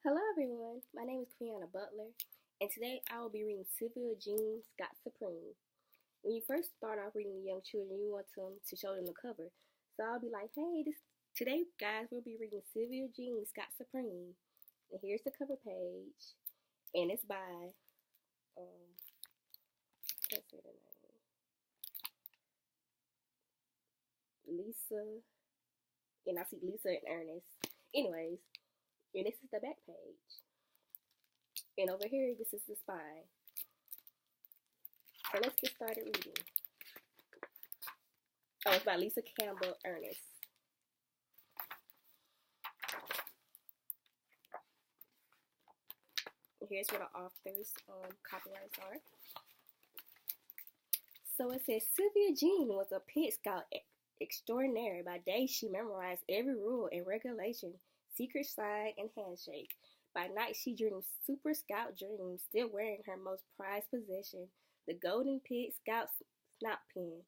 Hello everyone, my name is Quenna Butler, and today I will be reading Sylvia Jean Scott Supreme. When you first start off reading to young children, you want them to show them the cover. So I'll be like, hey, today guys, we'll be reading Sylvia Jean Scott Supreme. And here's the cover page, and it's by, let's say the name, Lisa, and I see Lisa and Ernest. Anyways, and this is the back page. And over here, this is the spine. So let's get started reading. Oh, it's by Lisa Campbell Ernest. And here's where the author's copyrights are. So it says, Sylvia Jean was a Pit Scout extraordinaire. By day, she memorized every rule and regulation, secret sign, and handshake. By night, she dreamed Super Scout dreams, still wearing her most prized possession, the Golden Pit Scout snot pin.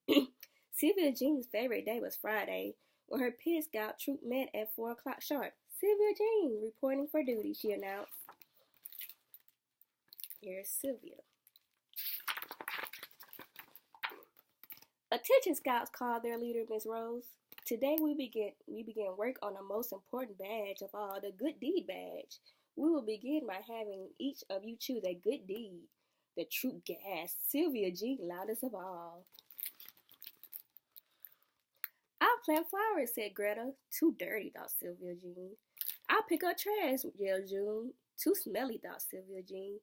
Sylvia Jean's favorite day was Friday, when her Pit Scout troop met at 4 o'clock sharp. Sylvia Jean, reporting for duty, she announced. Here's Sylvia. Attention, Scouts, called their leader, Miss Rose. Today we begin work on the most important badge of all, the Good Deed badge. We will begin by having each of you choose a good deed. The troop gasped. Sylvia Jean loudest of all. I'll plant flowers, said Greta. Too dirty, thought Sylvia Jean. I'll pick up trash, yelled June. Too smelly, thought Sylvia Jean.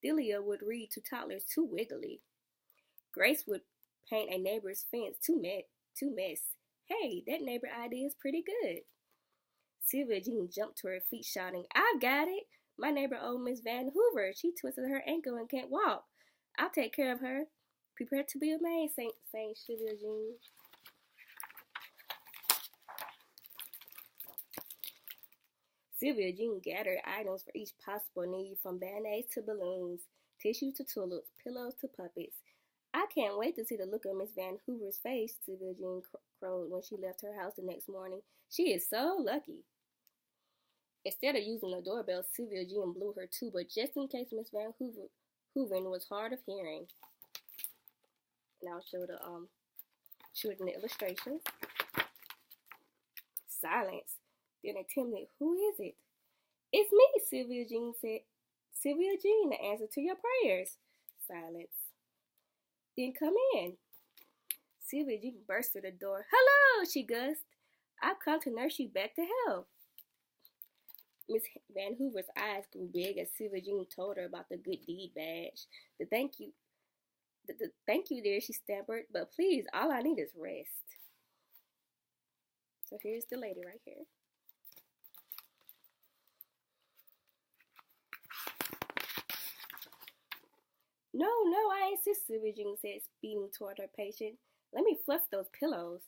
Delia would read to toddlers, too wiggly. Grace would paint a neighbor's fence, too mess. Hey, that neighbor idea is pretty good. Sylvia Jean jumped to her feet, shouting, I've got it! My neighbor, old Miss Van Hoover. She twisted her ankle and can't walk. I'll take care of her. Prepare to be amazed, sang Sylvia Jean. Sylvia Jean gathered items for each possible need, from band-aids to balloons, tissues to tulips, pillows to puppets. I can't wait to see the look on Miss Van Hoover's face, Sylvia Jean crowed when she left her house the next morning. She is so lucky. Instead of using the doorbell, Sylvia Jean blew her tuba just in case Miss Van Hoover was hard of hearing. Now I'll show the illustrations. Silence. Then a timid, who is it? It's me, Sylvia Jean said. Sylvia Jean, the answer to your prayers. Silence. Then come in. Sylvia Jean burst through the door. Hello, she gushed. I've come to nurse you back to health. Miss Van Hoover's eyes grew big as Sylvia Jean told her about the Good Deed badge. The thank you, dear, she stammered. But please, all I need is rest. So here's the lady right here. No, I insist, Sylvia Jean said, speeding toward her patient. Let me fluff those pillows.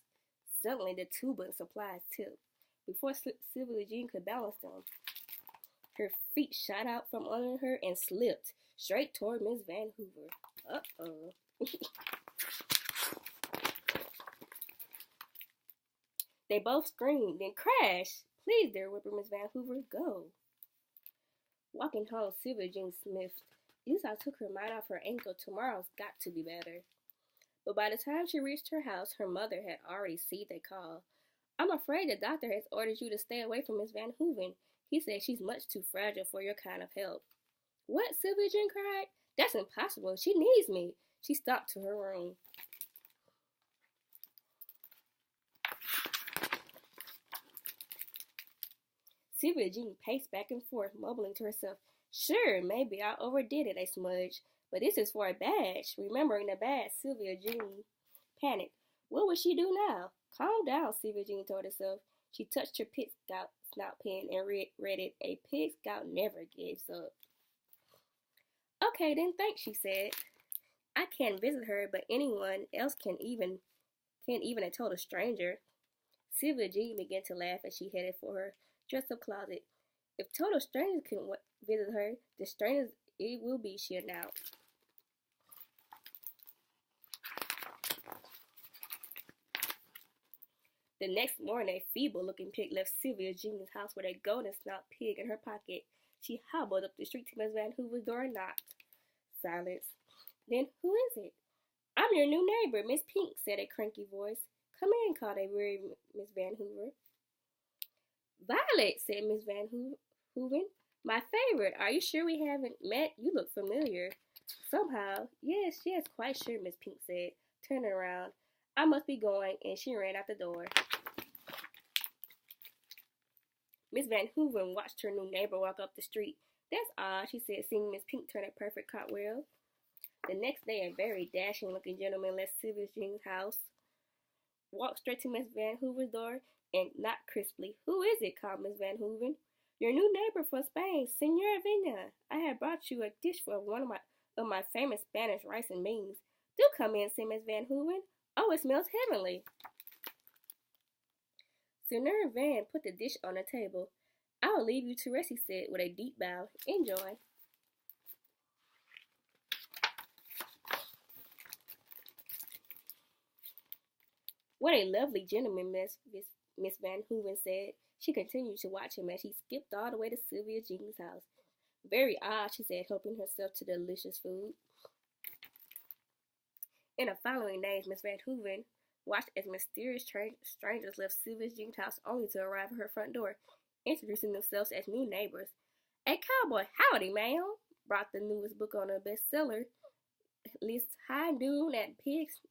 Suddenly, the tuba and supplies tipped. Before Sylvia Jean could balance them, her feet shot out from under her and slipped straight toward Miss Van Hoover. Uh-oh. They both screamed, then crashed. Please, dear, whimpered Miss Van Hoover, go. Walking home, Sylvia Jean sniffed. Lisa took her mind off her ankle. Tomorrow's got to be better. But by the time she reached her house, her mother had already received a call. I'm afraid the doctor has ordered you to stay away from Miss Van Hooven. He said she's much too fragile for your kind of help. What? Sylvia Jean cried. That's impossible. She needs me. She stalked to her room. Sylvia Jean paced back and forth, mumbling to herself, Sure, maybe I overdid it a smudge, but this is for a badge. Remembering the badge, Sylvia Jean panicked. What would she do now? Calm down, Sylvia Jean told herself. She touched her Pit Scout snout pen and read it. A Pit Scout never gives up. Okay, then thanks, she said. I can't visit her, but anyone else can't even a total stranger. Sylvia Jean began to laugh as she headed for her dress-up closet. If total strangers can visit her, the strangers it will be, she announced. The next morning, a feeble-looking pig left Sylvia Jean's house with a golden snout pig in her pocket. She hobbled up the street to Miss Van Hoover's door and knocked. Silence. Then who is it? I'm your new neighbor, Miss Pink, said a cranky voice. Come in, called a weary Miss Van Hoover. Violet, said Miss Van Hooven. My favorite. Are you sure we haven't met? You look familiar. Somehow. Yes, quite sure, Miss Pink said, turning around. I must be going, and she ran out the door. Miss Van Hooven watched her new neighbor walk up the street. That's odd, she said, seeing Miss Pink turn a perfect cartwheel. The next day, a very dashing-looking gentleman left Sylvia Jean's house, walked straight to Miss Van Hoover's door, and knocked crisply. Who is it? Called Miss Van Hooven. Your new neighbor from Spain, Senora Vina. I have brought you a dish for one of my famous Spanish rice and beans. Do come in, said Miss Van Hooven. Oh, it smells heavenly. Senora Van put the dish on the table. I will leave you to rest, he said with a deep bow. Enjoy. What a lovely gentleman, Miss Van Hooven said. She continued to watch him as he skipped all the way to Sylvia Jean's house. Very odd, she said, helping herself to delicious food. In the following days, Miss Van Hooven watched as mysterious strangers left Sylvia Jean's house only to arrive at her front door, introducing themselves as new neighbors. A cowboy, howdy, ma'am, brought the newest book on the bestseller list, High Noon at Pig's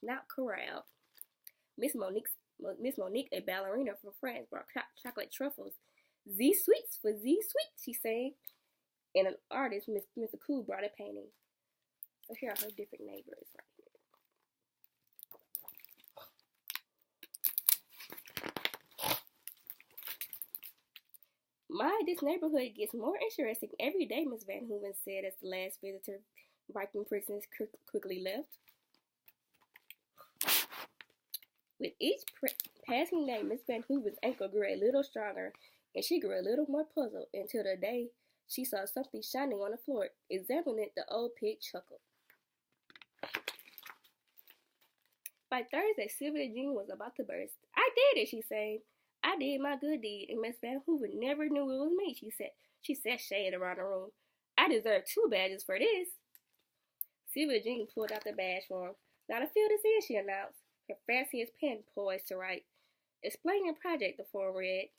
Snout Corral. Miss Monique, a ballerina from France, brought chocolate truffles. Z sweets for Z sweets, she sang. And an artist, Mr. Cool, brought a painting. So here are her different neighbors right here. This neighborhood gets more interesting every day, Miss Van Hooven said as the last visitor, Viking princess, quickly left. With each passing day, Miss Van Hooven's ankle grew a little stronger, and she grew a little more puzzled until the day she saw something shining on the floor. Examining it, the old pig chuckled. By Thursday, Sylvia Jean was about to burst. I did it, she said. I did my good deed, and Miss Van Hooven never knew it was me, she said. She sashayed around the room. I deserve 2 badges for this. Sylvia Jean pulled out the badge for him. Now to fill this in, she announced, her fanciest pen poised to write. Explain your project, the form read.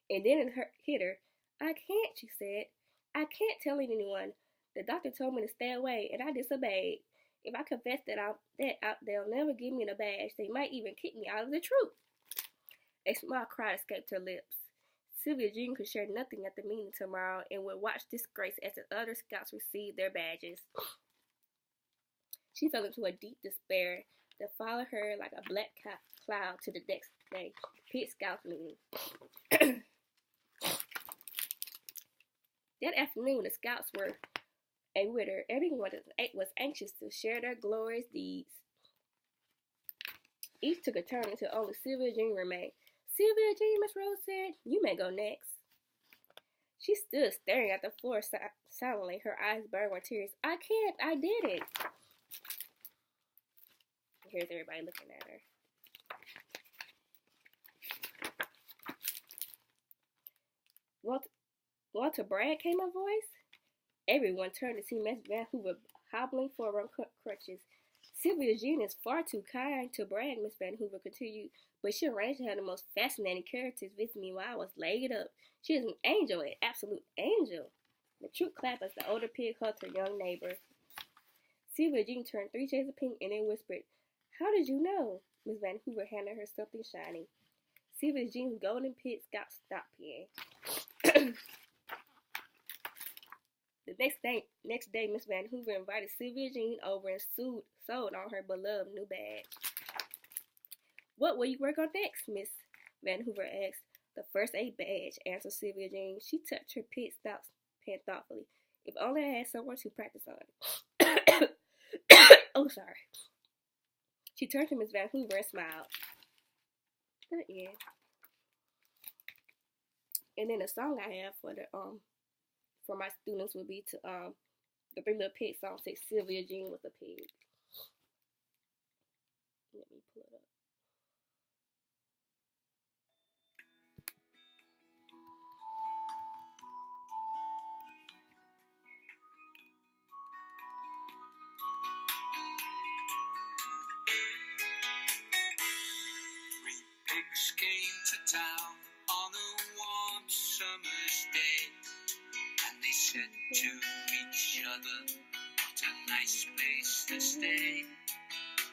And then it hit her. I can't, she said. I can't tell anyone. The doctor told me to stay away, and I disobeyed. If I confess they'll never give me the badge. They might even kick me out of the troop. A small cry escaped her lips. Sylvia Jean could share nothing at the meeting tomorrow and would watch disgrace as the other scouts received their badges. She fell into a deep despair that followed her like a black cloud to the next day, Pit Scout meeting. That afternoon, the scouts were with her. Everyone was anxious to share their glorious deeds. Each took a turn until only Sylvia Jean remained. Sylvia Jean, Miss Rose said, you may go next. She stood staring at the floor silently, her eyes burned with tears. I can't, I did it. Here's everybody looking at her. Want to brag, came a voice. Everyone turned to see Miss Van Hoover hobbling forward on crutches. Sylvia Jean is far too kind to brag, Miss Van Hoover continued, but she arranged to have the most fascinating characters with me while I was laid up. She is an angel, an absolute angel. The troop clapped as the older pig hugged her young neighbor. Sylvia Jean turned 3 shades of pink and then whispered, How did you know? Miss Van Hoover handed her something shiny. Sylvia Jean's golden pig Scout stop pen. The next day, Miss Van Hoover invited Sylvia Jean over and sewed on her beloved new badge. What will you work on next? Miss Van Hoover asked. The first aid badge, answered Sylvia Jean. She touched her pig stout pen thoughtfully. If only I had someone to practice on. Oh, sorry. She turned to Miss Van Hoover and smiled. Yeah. And then the song I have for my students would be to the 3 Little Pigs song says Sylvia Jean was a pig. Let me pull it up. came to town on a warm summer's day, and they said to each other, what a nice place to stay.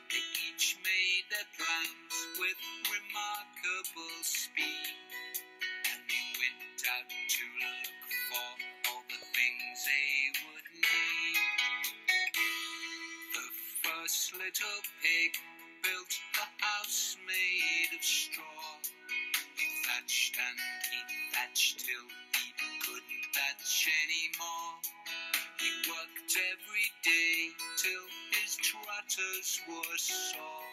They each made their plans with remarkable speed, and they went out to look for all the things they would need. The first little pig built a house made of straw. He thatched and he thatched till he couldn't thatch anymore. He worked every day till his trotters were sore.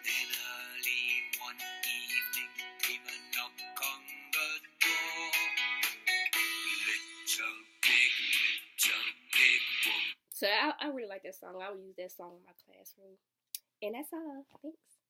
Then early one evening came a knock on the door. Little pig, So I really like that song. I would use that song in my classroom. And that's all. Thanks.